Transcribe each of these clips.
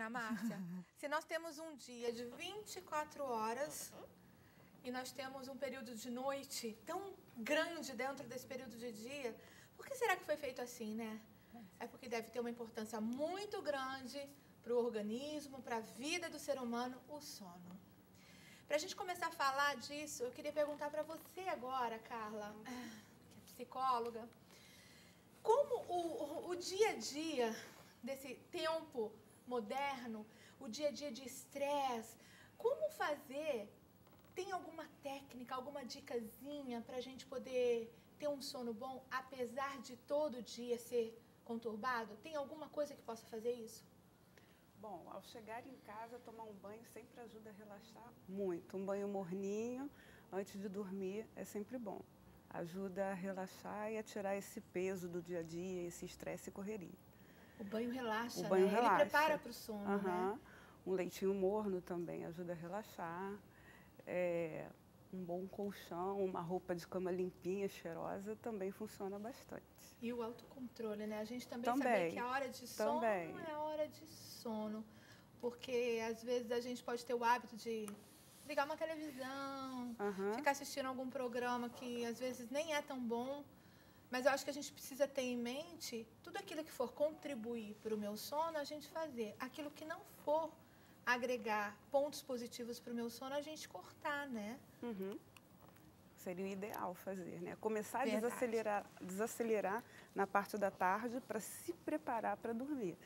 Ana Márcia, se nós temos um dia de 24 horas e nós temos um período de noite tão grande dentro desse período de dia, por que será que foi feito assim, né? É porque deve ter uma importância muito grande para o organismo, para a vida do ser humano, o sono. Para a gente começar a falar disso, eu queria perguntar para você agora, Carla, que é psicóloga, como o dia a dia desse tempo moderno, o dia a dia de estresse, como fazer? Tem alguma técnica, alguma dicasinha para a gente poder ter um sono bom, apesar de todo dia ser conturbado? Tem alguma coisa que possa fazer isso? Bom, ao chegar em casa, tomar um banho sempre ajuda a relaxar muito. Um banho morninho antes de dormir é sempre bom. Ajuda a relaxar e a tirar esse peso do dia a dia, esse estresse e correria. O banho relaxa, O banho né? relaxa. Ele prepara para o sono, né? Um leitinho morno também ajuda a relaxar. Um bom colchão, uma roupa de cama limpinha, cheirosa, também funciona bastante. E o autocontrole, né? A gente também saber que a hora de sono é a hora de sono. Porque, às vezes, a gente pode ter o hábito de ligar uma televisão, ficar assistindo algum programa que, às vezes, nem é tão bom. Mas eu acho que a gente precisa ter em mente tudo aquilo que for contribuir para o meu sono, a gente fazer. Aquilo que não for agregar pontos positivos para o meu sono, a gente cortar, né? Seria o ideal fazer, né? Começar a desacelerar na parte da tarde para se preparar para dormir.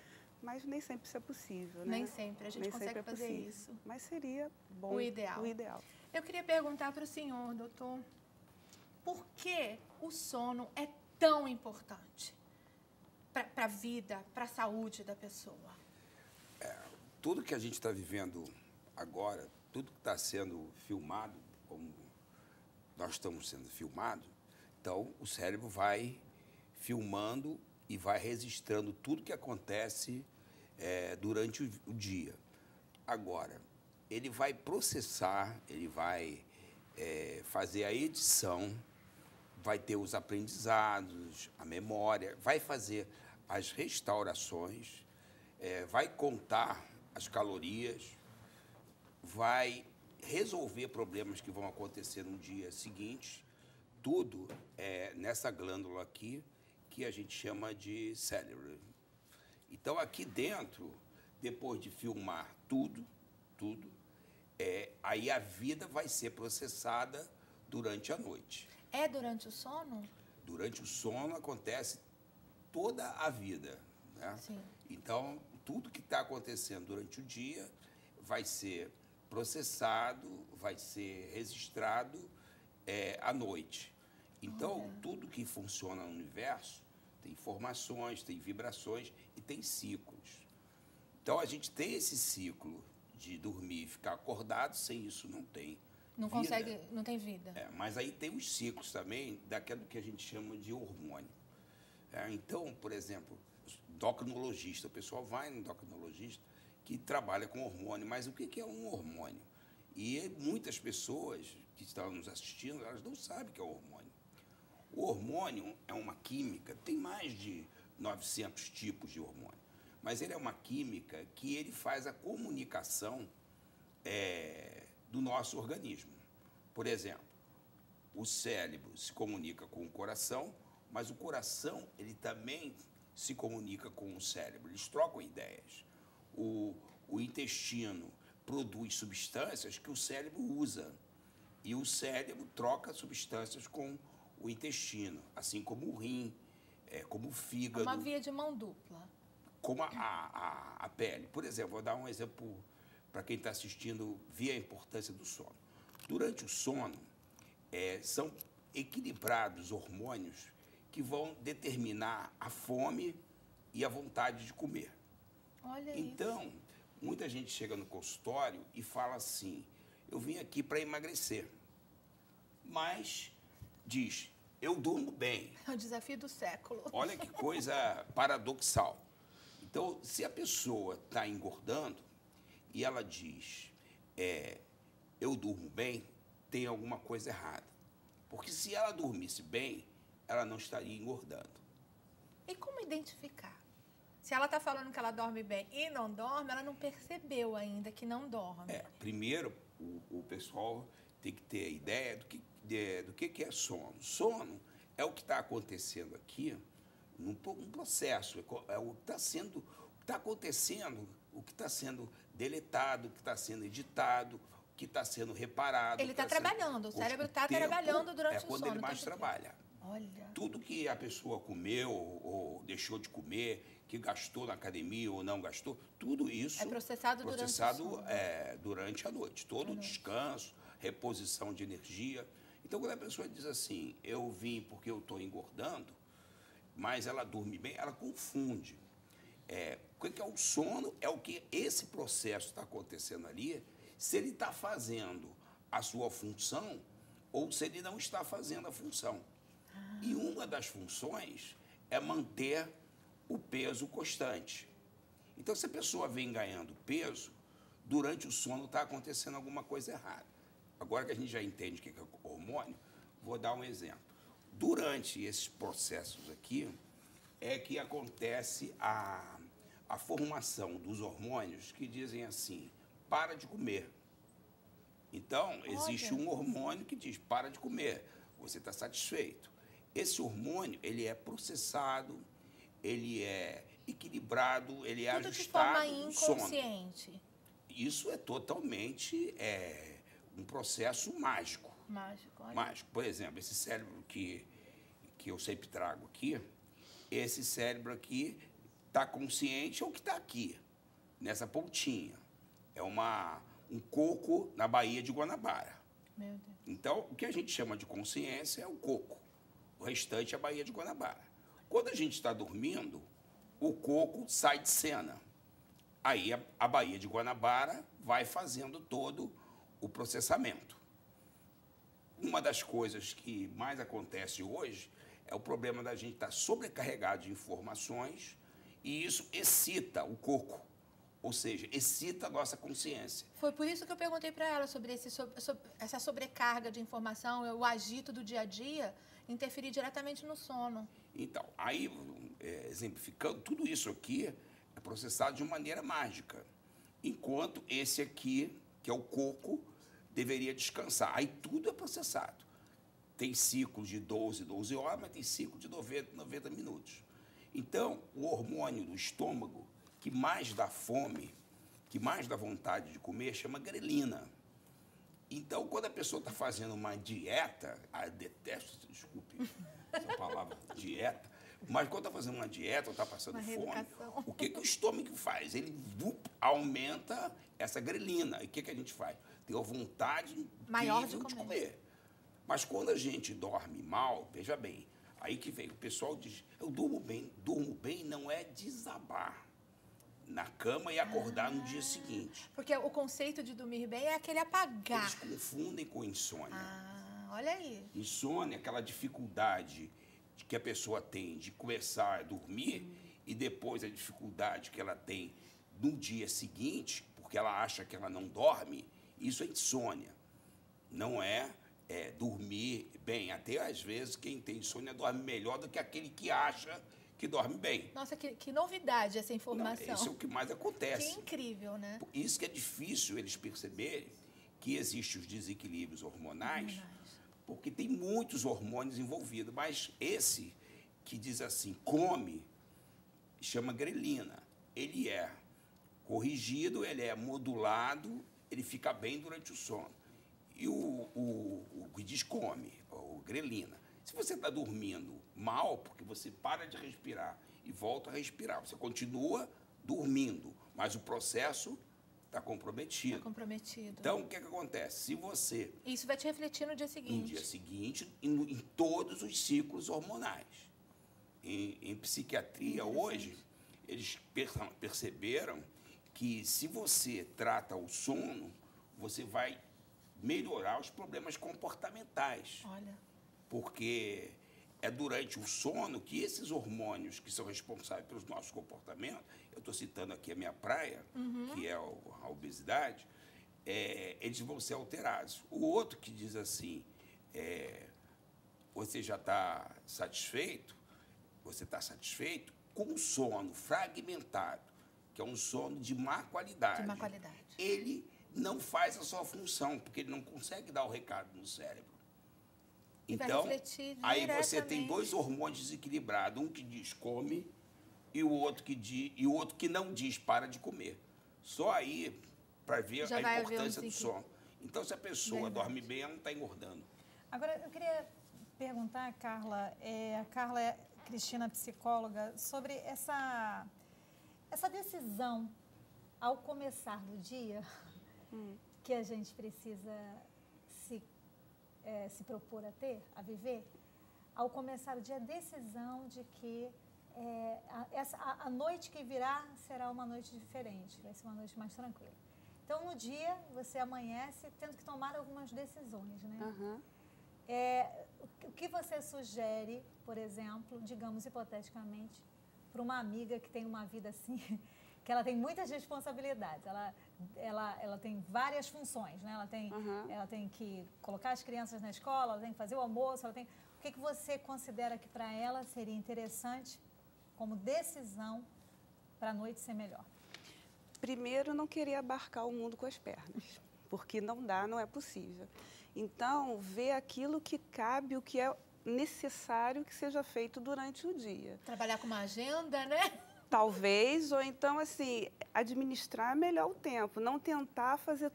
Mas nem sempre isso é possível, né? Nem sempre a gente consegue fazer isso. Mas seria bom, o ideal. Eu queria perguntar para o senhor, doutor, por que o sono é tão importante para a vida, para a saúde da pessoa? Tudo que a gente está vivendo agora, tudo que está sendo filmado, como nós estamos sendo filmados, então o cérebro vai filmando e vai registrando tudo que acontece durante o dia. Agora, ele vai processar, ele vai fazer a edição, vai ter os aprendizados, a memória, vai fazer as restaurações, vai contar as calorias, vai resolver problemas que vão acontecer no dia seguinte, tudo nessa glândula aqui, que a gente chama de cérebro. Então, aqui dentro, depois de filmar tudo, aí a vida vai ser processada durante a noite. É durante o sono? Durante o sono acontece toda a vida, né? Sim. Então, tudo que está acontecendo durante o dia vai ser processado, vai ser registrado à noite. Então, tudo que funciona no universo tem informações, tem vibrações e tem ciclos. Então, a gente tem esse ciclo de dormir e ficar acordado, sem isso não tem vida. Não tem vida. Mas aí tem os ciclos também daquilo que a gente chama de hormônio. Então, por exemplo, endocrinologista, o pessoal vai no endocrinologista que trabalha com hormônio, mas o que é um hormônio? E muitas pessoas que estão nos assistindo, elas não sabem o que é hormônio. O hormônio é uma química, tem mais de 900 tipos de hormônio, mas ele é uma química que ele faz a comunicação do nosso organismo. Por exemplo, o cérebro se comunica com o coração, mas o coração ele também se comunica com o cérebro, eles trocam ideias. O intestino produz substâncias que o cérebro usa e o cérebro troca substâncias com o intestino, assim como o rim, como o fígado. Uma via de mão dupla. Como a pele. Por exemplo, vou dar um exemplo para quem está assistindo, ver a importância do sono. Durante o sono, são equilibrados hormônios que vão determinar a fome e a vontade de comer. Olha então, isso. Muita gente chega no consultório e fala assim, eu vim aqui para emagrecer, mas diz, eu durmo bem. É o desafio do século. Olha que coisa paradoxal. Então, se a pessoa está engordando e ela diz, eu durmo bem, tem alguma coisa errada. Porque se ela dormisse bem, ela não estaria engordando. E como identificar Se ela está falando que ela dorme bem e não dorme, ela não percebeu ainda que não dorme. Primeiro, o pessoal tem que ter a ideia do que é sono. Sono é o que está acontecendo aqui num processo, é o que está acontecendo, o que está sendo deletado, o que está sendo editado, o que está sendo reparado. Ele está trabalhando, o cérebro está trabalhando durante o sono. É quando ele mais trabalha. Olha. Tudo que a pessoa comeu ou deixou de comer, que gastou na academia ou não gastou, tudo isso é processado durante o sono. Durante a noite. Todo o descanso, reposição de energia. Então, quando a pessoa diz assim, eu vim porque eu estou engordando, mas ela dorme bem, ela confunde. O que é o sono? É o que esse processo está acontecendo ali, se ele está fazendo a sua função ou se ele não está fazendo a função. E uma das funções é manter o peso constante. Então, se a pessoa vem ganhando peso, durante o sono está acontecendo alguma coisa errada. Agora que a gente já entende o que é hormônio, vou dar um exemplo. Durante esses processos aqui, é que acontece a formação dos hormônios que dizem assim, para de comer. Então, existe um hormônio que diz, para de comer, você está satisfeito. Esse hormônio, ele é processado, ele é equilibrado, ele é ajustado no sono. Tudo de forma inconsciente. Isso é totalmente um processo mágico. Mágico, olha. Mágico. Por exemplo, esse cérebro que eu sempre trago aqui, esse cérebro aqui está consciente ou que está aqui, nessa pontinha. É um coco na Baía de Guanabara. Meu Deus. Então, o que a gente chama de consciência é o coco. O restante é a Baía de Guanabara. Quando a gente está dormindo, o coco sai de cena. Aí a Baía de Guanabara vai fazendo todo o processamento. Uma das coisas que mais acontece hoje é o problema da gente estar sobrecarregado de informações e isso excita o coco, ou seja, excita a nossa consciência. Foi por isso que eu perguntei para ela sobre essa sobrecarga de informação, o agito do dia a dia, interferir diretamente no sono. Então, aí, exemplificando, tudo isso aqui é processado de maneira mágica, enquanto esse aqui, que é o coco, deveria descansar. Aí tudo é processado. Tem ciclos de 12 horas, mas tem ciclo de 90 minutos. Então, o hormônio do estômago, que mais dá fome, que mais dá vontade de comer, chama grelina. Então, quando a pessoa está fazendo uma dieta, detesto, desculpe essa palavra, dieta, mas quando está fazendo uma dieta ou está passando fome, o que o estômago faz? Ele aumenta essa grelina. E o que a gente faz? Tem uma vontade maior de comer. Mas quando a gente dorme mal, veja bem, aí que vem, o pessoal diz, eu durmo bem não é desabar na cama e acordar no dia seguinte. Porque o conceito de dormir bem é aquele apagar. Eles confundem com insônia. Olha aí. Insônia é aquela dificuldade que a pessoa tem de começar a dormir e depois a dificuldade que ela tem no dia seguinte, porque ela acha que ela não dorme, isso é insônia. Não é dormir bem. Até, às vezes, quem tem insônia dorme melhor do que aquele que acha que dorme bem. Nossa, que novidade essa informação. Não, isso é o que mais acontece. Que incrível, né? Isso que é difícil eles perceberem que existem os desequilíbrios hormonais, porque tem muitos hormônios envolvidos, mas esse que diz assim, come, chama grelina. Ele é corrigido, ele é modulado, ele fica bem durante o sono. E o que diz come, o grelina. Se você está dormindo mal, porque você para de respirar e volta a respirar, você continua dormindo, mas o processo está comprometido. Está comprometido. Então, o que acontece? Se você... Isso vai te refletir no dia seguinte. No dia seguinte, em todos os ciclos hormonais. Em psiquiatria, hoje, eles perceberam que se você trata o sono, você vai melhorar os problemas comportamentais. Olha. Porque é durante o sono que esses hormônios que são responsáveis pelos nossos comportamentos, eu estou citando aqui a minha praia, que é a obesidade, eles vão ser alterados. O outro que diz assim, você já está satisfeito, com um sono fragmentado, que é um sono de má qualidade, ele não faz a sua função, porque ele não consegue dar o recado no cérebro. Então, aí você tem 2 hormônios desequilibrados, um que diz come e o outro que não diz para de comer. Só aí para ver a importância do sono. Então, se a pessoa dorme bem, ela não está engordando. Agora, eu queria perguntar, Carla, a Carla Cristina, psicóloga, sobre essa decisão ao começar do dia que a gente precisa se propor a ter, a viver, ao começar o dia, a decisão de que a noite que virá será uma noite diferente, vai ser uma noite mais tranquila. Então, no dia, você amanhece tendo que tomar algumas decisões, né? Uhum. O que você sugere, por exemplo, digamos hipoteticamente, para uma amiga que tem uma vida assim, que ela tem muitas responsabilidades, ela tem várias funções, né? Ela tem que colocar as crianças na escola, ela tem que fazer o almoço, o que você considera que para ela seria interessante como decisão para a noite ser melhor? Primeiro, não querer abarcar o mundo com as pernas, porque não dá, não é possível. Então, ver aquilo que cabe, o que é necessário que seja feito durante o dia. Trabalhar com uma agenda, né? Talvez, ou então, assim, administrar melhor o tempo, não tentar fazer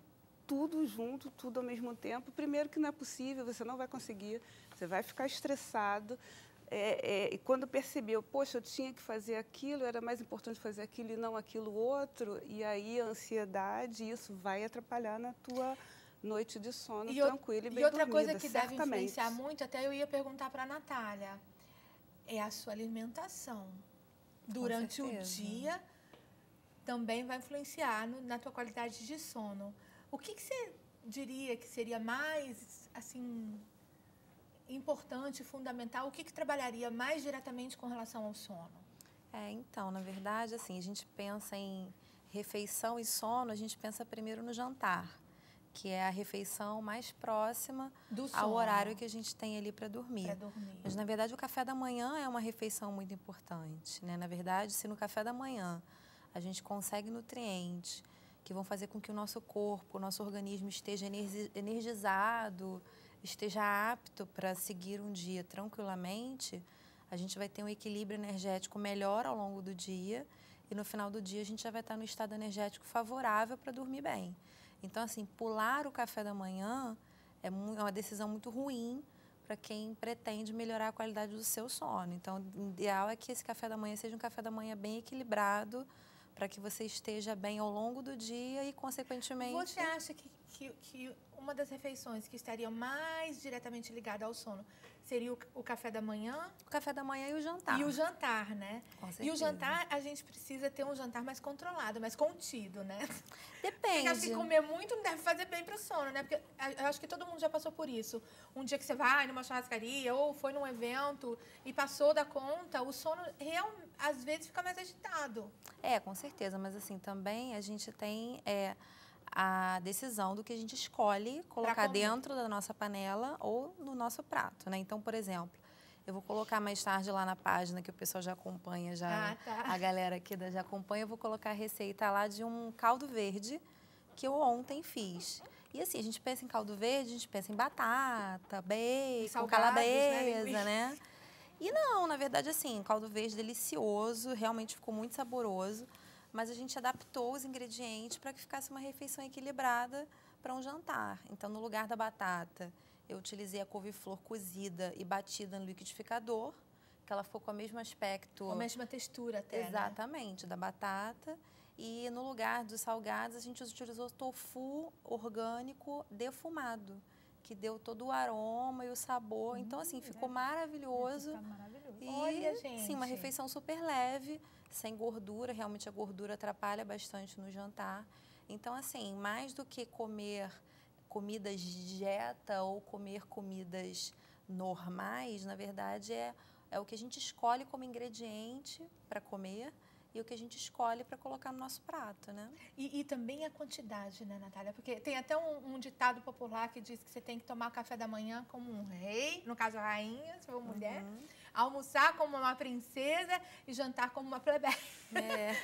tudo junto, tudo ao mesmo tempo. Primeiro que não é possível, você não vai conseguir, você vai ficar estressado. E quando percebeu, poxa, eu tinha que fazer aquilo, era mais importante fazer aquilo e não aquilo outro, e aí a ansiedade, isso vai atrapalhar na tua noite de sono tranquila e bem dormida. E outra coisa que deve influenciar muito, até eu ia perguntar para a Natália, é a sua alimentação. Durante o dia também vai influenciar na tua qualidade de sono. O que você diria que seria mais, assim, importante, fundamental? O que trabalharia mais diretamente com relação ao sono? Então, na verdade, assim, a gente pensa em refeição e sono, a gente pensa primeiro no jantar, que é a refeição mais próxima ao horário que a gente tem ali para dormir. Mas, na verdade, o café da manhã é uma refeição muito importante, né? Na verdade, se no café da manhã a gente consegue nutrientes que vão fazer com que o nosso corpo, o nosso organismo esteja energizado, esteja apto para seguir um dia tranquilamente, a gente vai ter um equilíbrio energético melhor ao longo do dia e no final do dia a gente já vai estar no estado energético favorável para dormir bem. Então, assim, pular o café da manhã é uma decisão muito ruim para quem pretende melhorar a qualidade do seu sono. Então, o ideal é que esse café da manhã seja um café da manhã bem equilibrado para que você esteja bem ao longo do dia e, consequentemente... Você acha que uma das refeições que estaria mais diretamente ligada ao sono seria o café da manhã? O café da manhã e o jantar. E o jantar, né? Com certeza. E o jantar, a gente precisa ter um jantar mais controlado, mais contido, né? Depende. Porque acho que comer muito não deve fazer bem para o sono, né? Porque eu acho que todo mundo já passou por isso. Um dia que você vai numa churrascaria ou foi num evento e passou da conta, o sono às vezes fica mais agitado. Com certeza. Mas assim, também a gente tem... a decisão do que a gente escolhe colocar dentro da nossa panela ou no nosso prato, né? Então, por exemplo, eu vou colocar mais tarde lá na página, que o pessoal já acompanha, a galera aqui já acompanha, eu vou colocar a receita lá de um caldo verde que eu ontem fiz. E assim, a gente pensa em caldo verde, a gente pensa em batata, bacon, calabresa, né? E não, na verdade, assim, caldo verde delicioso, realmente ficou muito saboroso. Mas a gente adaptou os ingredientes para que ficasse uma refeição equilibrada para um jantar. Então, no lugar da batata, eu utilizei a couve-flor cozida e batida no liquidificador, que ela ficou com o mesmo aspecto... Com a mesma textura até, exatamente, da batata. E no lugar dos salgados, a gente utilizou tofu orgânico defumado, que deu todo o aroma e o sabor. Então, assim, ficou maravilhoso. E, olha, gente. Sim, uma refeição super leve, sem gordura. Realmente a gordura atrapalha bastante no jantar. Então, assim, mais do que comer comidas de dieta ou comer comidas normais, na verdade, é o que a gente escolhe como ingrediente para comer e o que a gente escolhe para colocar no nosso prato, né? E também a quantidade, né, Natália? Porque tem até um ditado popular que diz que você tem que tomar café da manhã como um rei, no caso a rainha, se for mulher. Almoçar como uma princesa e jantar como uma plebeia.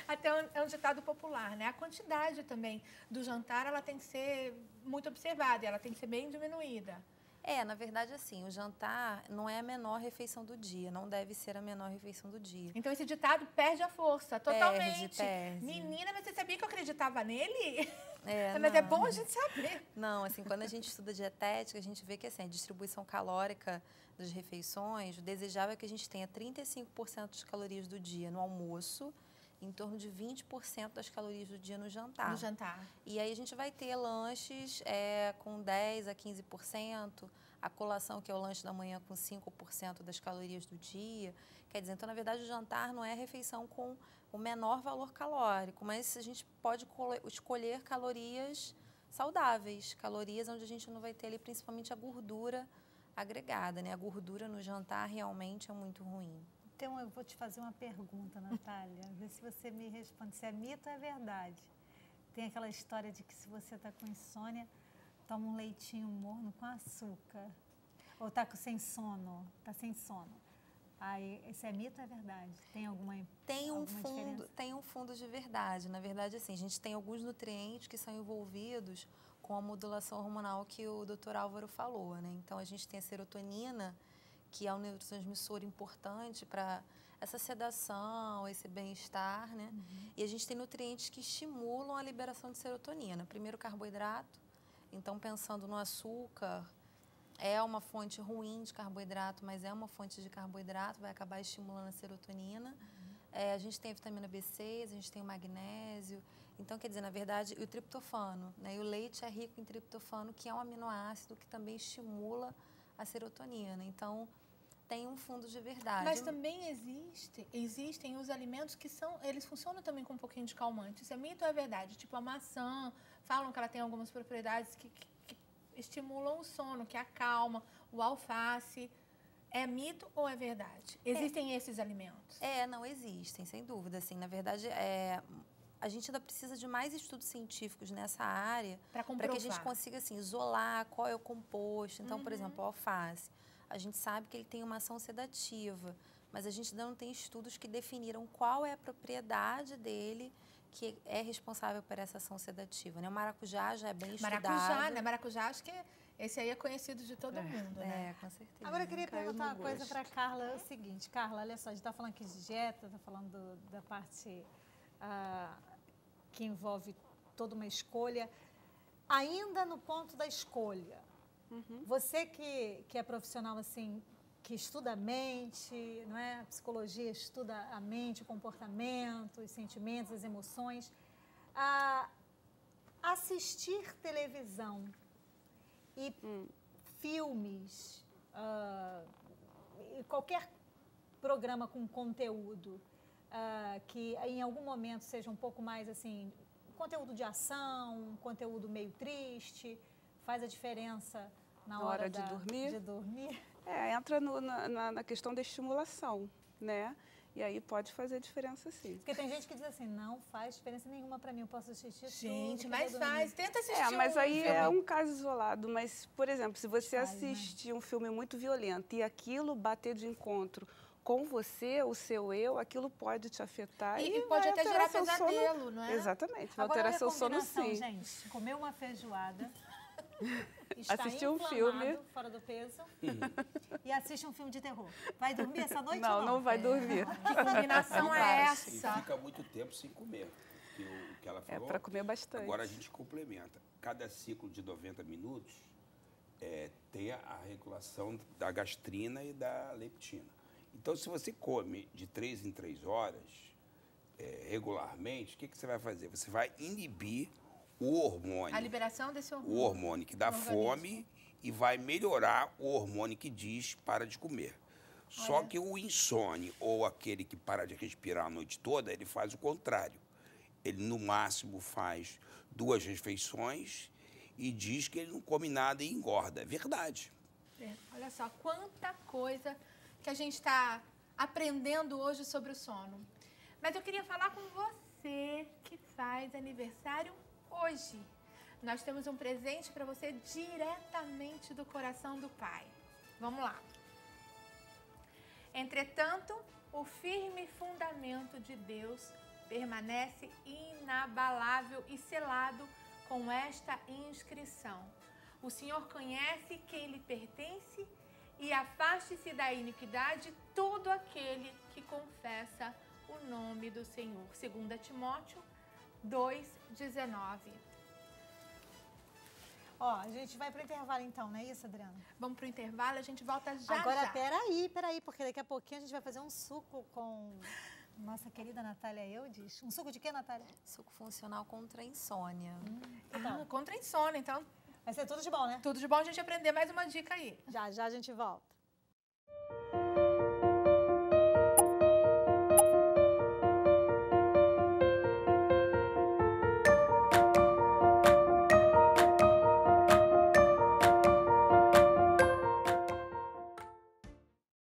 Até é um ditado popular, né? A quantidade também do jantar, ela tem que ser muito observada, ela tem que ser bem diminuída. Na verdade, assim, o jantar não é a menor refeição do dia, não deve ser a menor refeição do dia. Então, esse ditado perde a força, totalmente. Perde. Menina, mas você sabia que eu acreditava nele? Mas não. é bom a gente saber. Não, assim, quando a gente estuda dietética, a gente vê que, assim, a distribuição calórica das refeições, o desejável é que a gente tenha 35% das calorias do dia no almoço, em torno de 20% das calorias do dia no jantar. No jantar. E aí a gente vai ter lanches com 10% a 15%, a colação, que é o lanche da manhã, com 5% das calorias do dia. Quer dizer, então, na verdade, o jantar não é a refeição com o menor valor calórico, mas a gente pode escolher calorias saudáveis, calorias onde a gente não vai ter ali principalmente a gordura agregada, né? A gordura no jantar realmente é muito ruim. Então, eu vou te fazer uma pergunta, Natália. Vê se você me responde se é mito ou é verdade. Tem aquela história de que se você está com insônia, toma um leitinho morno com açúcar. Ou está sem sono, está sem sono. Aí, esse é mito ou é verdade? Tem alguma diferença? Tem um fundo de verdade. Na verdade, assim, a gente tem alguns nutrientes que são envolvidos com a modulação hormonal que o Dr. Álvaro falou, né? Então, a gente tem a serotonina, que é um neurotransmissor importante para essa sedação, esse bem-estar, né? E a gente tem nutrientes que estimulam a liberação de serotonina. Primeiro, carboidrato. Então, pensando no açúcar, é uma fonte ruim de carboidrato, mas é uma fonte de carboidrato, vai acabar estimulando a serotonina. A gente tem a vitamina B6, a gente tem o magnésio. Então, quer dizer, na verdade, o triptofano, né? E o leite é rico em triptofano, que é um aminoácido que também estimula a serotonina. Então, tem um fundo de verdade. Mas também existem os alimentos que eles funcionam também com um pouquinho de calmante. Isso é mito ou é verdade? Tipo a maçã, falam que ela tem algumas propriedades que estimulam o sono, que acalma, o alface. É mito ou é verdade? Existem esses alimentos? Não existem, sem dúvida. Assim, na verdade, a gente ainda precisa de mais estudos científicos nessa área para que a gente consiga assim, isolar qual é o composto. Então, por exemplo, o alface. A gente sabe que ele tem uma ação sedativa, mas a gente ainda não tem estudos que definiram qual é a propriedade dele que é responsável por essa ação sedativa, né? O maracujá já é bem estudado. Maracujá, né? Maracujá, acho que esse aí é conhecido de todo mundo, né? Com certeza. Agora, eu queria perguntar uma coisa para a Carla, é o seguinte. Carla, olha só, a gente está falando aqui de dieta, está falando da parte que envolve toda uma escolha. Ainda no ponto da escolha, você que é profissional, assim, que estuda a mente, não é? A psicologia estuda a mente, o comportamento, os sentimentos, as emoções. Assistir televisão e filmes, qualquer programa com conteúdo que em algum momento seja um pouco mais assim, conteúdo de ação, conteúdo meio triste, faz a diferença na hora de dormir? Entra na questão da estimulação, né? E aí pode fazer diferença, sim. Porque tem gente que diz assim, não faz diferença nenhuma para mim, eu posso assistir Gente, mas faz, tenta assistir mas aí é um caso isolado. Mas, por exemplo, se você assistir um filme muito violento e aquilo bater de encontro com você, o seu eu, aquilo pode te afetar. E pode até gerar pesadelo, não é? Exatamente, vai alterar seu sono, sim. Gente, comer uma feijoada, assistir um filme fora do peso e assiste um filme de terror. Vai dormir essa noite ou não? Não vai dormir. Que combinação é essa? E fica muito tempo sem comer. O que ela falou. Para comer bastante. Agora a gente complementa. Cada ciclo de 90 minutos tem a regulação da gastrina e da leptina. Então, se você come de 3 em 3 horas, regularmente, o que você vai fazer? Você vai inibir o hormônio. A liberação desse hormônio. O hormônio que dá fome e vai melhorar o hormônio que diz para de comer. Só que o insone ou aquele que para de respirar a noite toda, ele faz o contrário. Ele, no máximo, faz 2 refeições e diz que ele não come nada e engorda. É verdade. Olha só, quanta coisa que a gente está aprendendo hoje sobre o sono. Mas eu queria falar com você que faz aniversário hoje. Nós temos um presente para você diretamente do coração do Pai. Vamos lá. Entretanto, o firme fundamento de Deus permanece inabalável e selado com esta inscrição: o Senhor conhece quem lhe pertence e afaste-se da iniquidade todo aquele que confessa o nome do Senhor. 2 Timóteo 2,19. Ó, a gente vai pro intervalo então, não é isso, Adriana? Vamos pro intervalo, a gente volta já. Agora, peraí, porque daqui a pouquinho a gente vai fazer um suco com nossa querida Natália Eudes. Um suco de quê, Natália? Suco funcional contra a insônia. Então, contra a insônia, então. Vai ser tudo de bom, né? Tudo de bom a gente aprender mais uma dica aí. Já a gente volta.